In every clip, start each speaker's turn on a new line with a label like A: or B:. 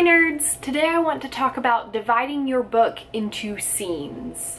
A: Hi nerds! Today I want to talk about dividing your book into scenes.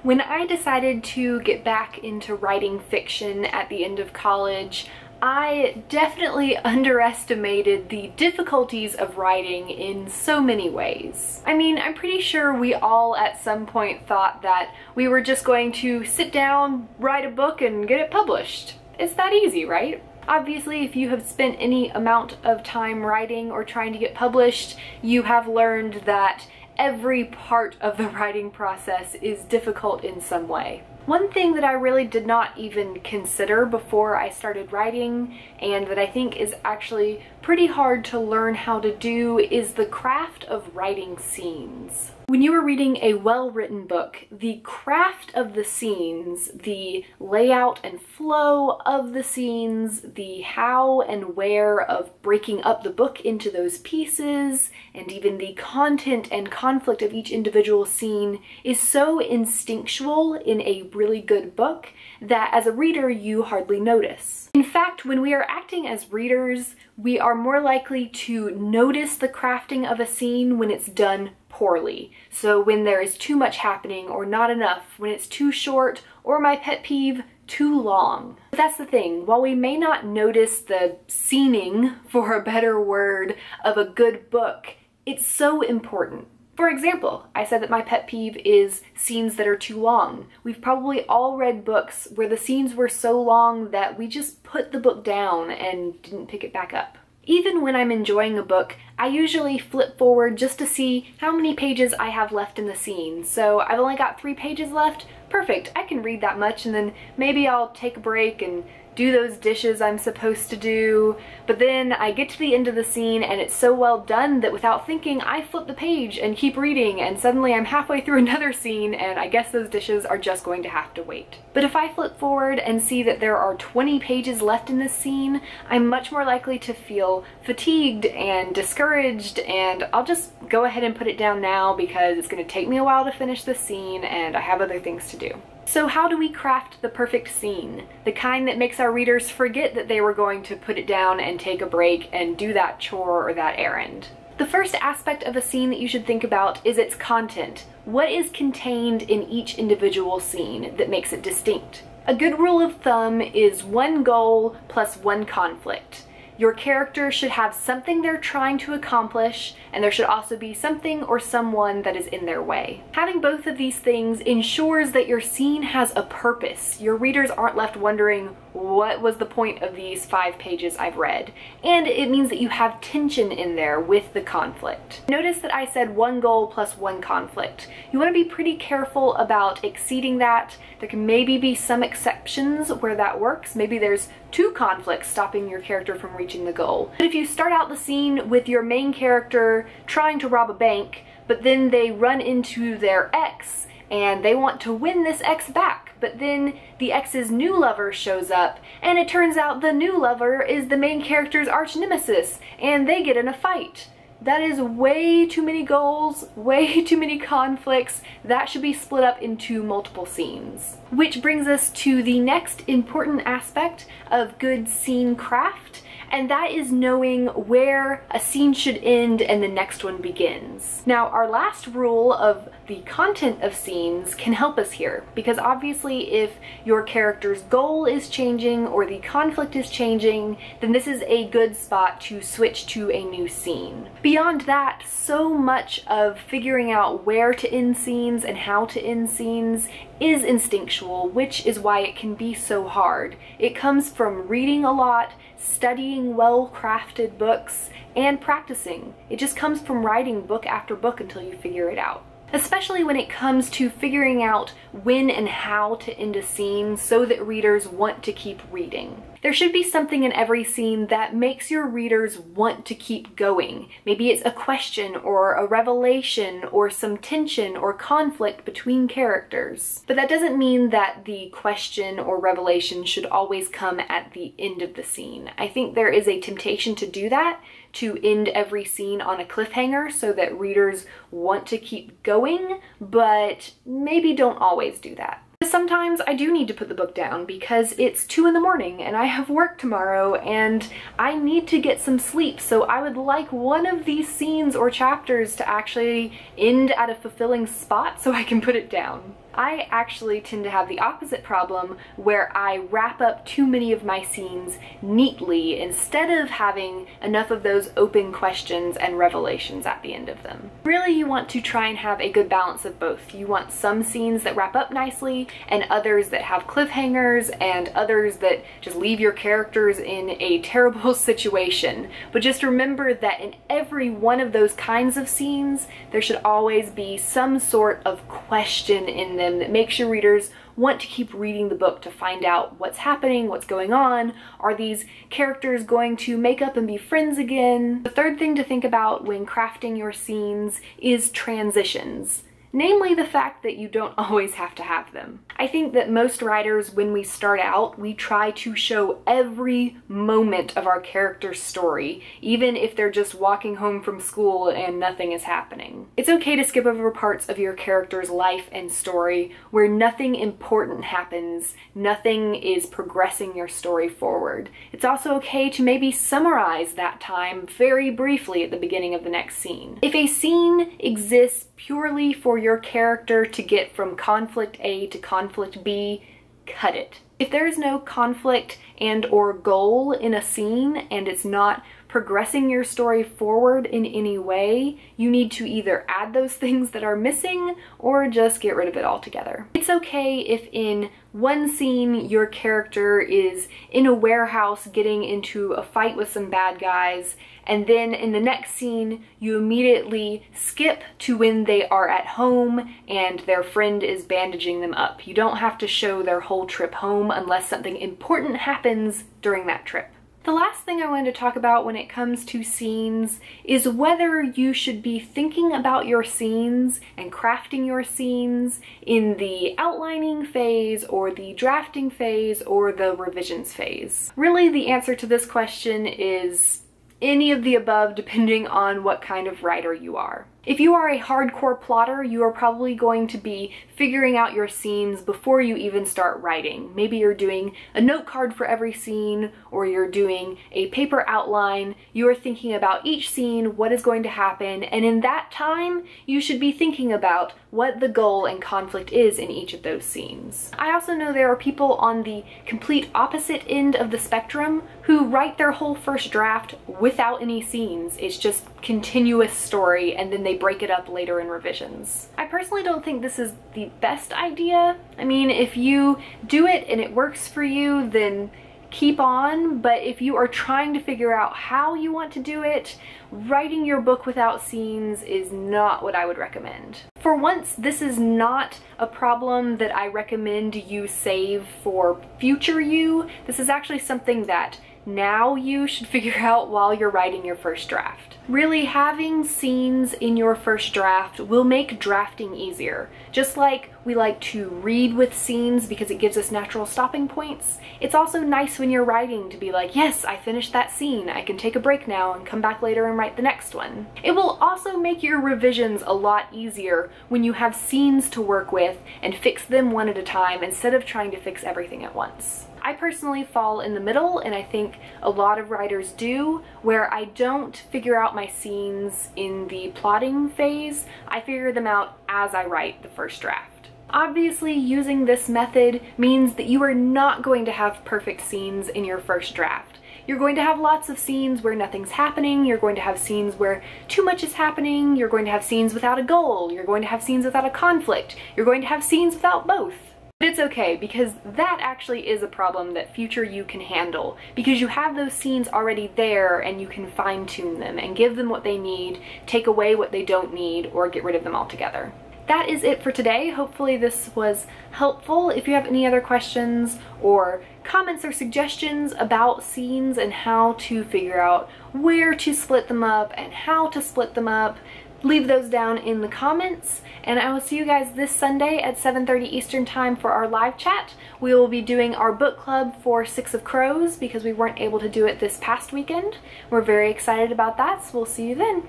A: When I decided to get back into writing fiction at the end of college, I definitely underestimated the difficulties of writing in so many ways. I mean, I'm pretty sure we all at some point thought that we were just going to sit down, write a book, and get it published. It's that easy, right? Obviously, if you have spent any amount of time writing or trying to get published, you have learned that every part of the writing process is difficult in some way. One thing that I really did not even consider before I started writing, and that I think is actually pretty hard to learn how to do, is the craft of writing scenes. When you are reading a well-written book, the craft of the scenes, the layout and flow of the scenes, the how and where of breaking up the book into those pieces, and even the content and conflict of each individual scene is so instinctual in a really good book that as a reader you hardly notice. In fact, when we are acting as readers, we are more likely to notice the crafting of a scene when it's done poorly. So when there is too much happening or not enough, when it's too short, or my pet peeve, too long. But that's the thing, while we may not notice the scening, for a better word, of a good book, it's so important. For example, I said that my pet peeve is scenes that are too long. We've probably all read books where the scenes were so long that we just put the book down and didn't pick it back up. Even when I'm enjoying a book, I usually flip forward just to see how many pages I have left in the scene. So I've only got 3 pages left. Perfect, I can read that much, and then maybe I'll take a break and do those dishes I'm supposed to do. But then I get to the end of the scene and it's so well done that without thinking, I flip the page and keep reading, and suddenly I'm halfway through another scene and I guess those dishes are just going to have to wait. But if I flip forward and see that there are 20 pages left in this scene, I'm much more likely to feel fatigued and discouraged, and I'll just go ahead and put it down now because it's going to take me a while to finish this scene and I have other things to do. So how do we craft the perfect scene? The kind that makes our readers forget that they were going to put it down and take a break and do that chore or that errand. The first aspect of a scene that you should think about is its content. What is contained in each individual scene that makes it distinct? A good rule of thumb is 1 goal plus 1 conflict. Your character should have something they're trying to accomplish, and there should also be something or someone that is in their way. Having both of these things ensures that your scene has a purpose. Your readers aren't left wondering, what was the point of these 5 pages I've read? And it means that you have tension in there with the conflict. Notice that I said 1 goal plus 1 conflict. You want to be pretty careful about exceeding that. There can maybe be some exceptions where that works. Maybe there's 2 conflicts stopping your character from reaching the goal. But if you start out the scene with your main character trying to rob a bank, but then they run into their ex and they want to win this ex back, but then the ex's new lover shows up and it turns out the new lover is the main character's arch nemesis and they get in a fight. That is way too many goals, way too many conflicts. That should be split up into multiple scenes. Which brings us to the next important aspect of good scene craft, and that is knowing where a scene should end and the next one begins. Now, our last rule of the content of scenes can help us here, because obviously if your character's goal is changing or the conflict is changing, then this is a good spot to switch to a new scene. Beyond that, so much of figuring out where to end scenes and how to end scenes is instinctual, which is why it can be so hard. It comes from reading a lot, studying well-crafted books, and practicing. It just comes from writing book after book until you figure it out. Especially when it comes to figuring out when and how to end a scene so that readers want to keep reading. There should be something in every scene that makes your readers want to keep going. Maybe it's a question or a revelation or some tension or conflict between characters. But that doesn't mean that the question or revelation should always come at the end of the scene. I think there is a temptation to do that, to end every scene on a cliffhanger so that readers want to keep going, but maybe don't always do that. Sometimes I do need to put the book down because it's 2 in the morning and I have work tomorrow and I need to get some sleep, so I would like one of these scenes or chapters to actually end at a fulfilling spot so I can put it down. I actually tend to have the opposite problem where I wrap up too many of my scenes neatly instead of having enough of those open questions and revelations at the end of them. Really, you want to try and have a good balance of both. You want some scenes that wrap up nicely and others that have cliffhangers and others that just leave your characters in a terrible situation. But just remember that in every one of those kinds of scenes, there should always be some sort of question in them that makes your readers want to keep reading the book to find out what's happening, what's going on. Are these characters going to make up and be friends again? The third thing to think about when crafting your scenes is transitions. Namely, the fact that you don't always have to have them. I think that most writers, when we start out, we try to show every moment of our character's story, even if they're just walking home from school and nothing is happening. It's okay to skip over parts of your character's life and story where nothing important happens, nothing is progressing your story forward. It's also okay to maybe summarize that time very briefly at the beginning of the next scene. If a scene exists purely for your character to get from conflict A to conflict B, cut it. If there is no conflict and or goal in a scene and it's not progressing your story forward in any way, you need to either add those things that are missing or just get rid of it altogether. It's okay if in one scene your character is in a warehouse getting into a fight with some bad guys, and then in the next scene you immediately skip to when they are at home and their friend is bandaging them up. You don't have to show their whole trip home unless something important happens during that trip. The last thing I wanted to talk about when it comes to scenes is whether you should be thinking about your scenes and crafting your scenes in the outlining phase or the drafting phase or the revisions phase. Really, the answer to this question is any of the above, depending on what kind of writer you are. If you are a hardcore plotter, you are probably going to be figuring out your scenes before you even start writing. Maybe you're doing a note card for every scene, or you're doing a paper outline. You are thinking about each scene, what is going to happen, and in that time, you should be thinking about what the goal and conflict is in each of those scenes. I also know there are people on the complete opposite end of the spectrum who write their whole first draft without any scenes. It's just continuous story, and then they break it up later in revisions. I personally don't think this is the best idea. I mean, if you do it and it works for you, then keep on, but if you are trying to figure out how you want to do it, writing your book without scenes is not what I would recommend. For once, this is not a problem that I recommend you save for future you. This is actually something that now you should figure out while you're writing your first draft. Really, having scenes in your first draft will make drafting easier. Just like we like to read with scenes because it gives us natural stopping points, it's also nice when you're writing to be like, yes, I finished that scene, I can take a break now and come back later and write the next one. It will also make your revisions a lot easier when you have scenes to work with and fix them one at a time instead of trying to fix everything at once. I personally fall in the middle, and I think a lot of writers do, where I don't figure out my scenes in the plotting phase. I figure them out as I write the first draft. Obviously, using this method means that you are not going to have perfect scenes in your first draft. You're going to have lots of scenes where nothing's happening, you're going to have scenes where too much is happening, you're going to have scenes without a goal, you're going to have scenes without a conflict, you're going to have scenes without both. But it's okay, because that actually is a problem that future you can handle, because you have those scenes already there and you can fine-tune them and give them what they need, take away what they don't need, or get rid of them altogether. That is it for today. Hopefully this was helpful. If you have any other questions or comments or suggestions about scenes and how to figure out where to split them up and how to split them up, leave those down in the comments, and I will see you guys this Sunday at 7:30 Eastern Time for our live chat. We will be doing our book club for Six of Crows because we weren't able to do it this past weekend. We're very excited about that, so we'll see you then.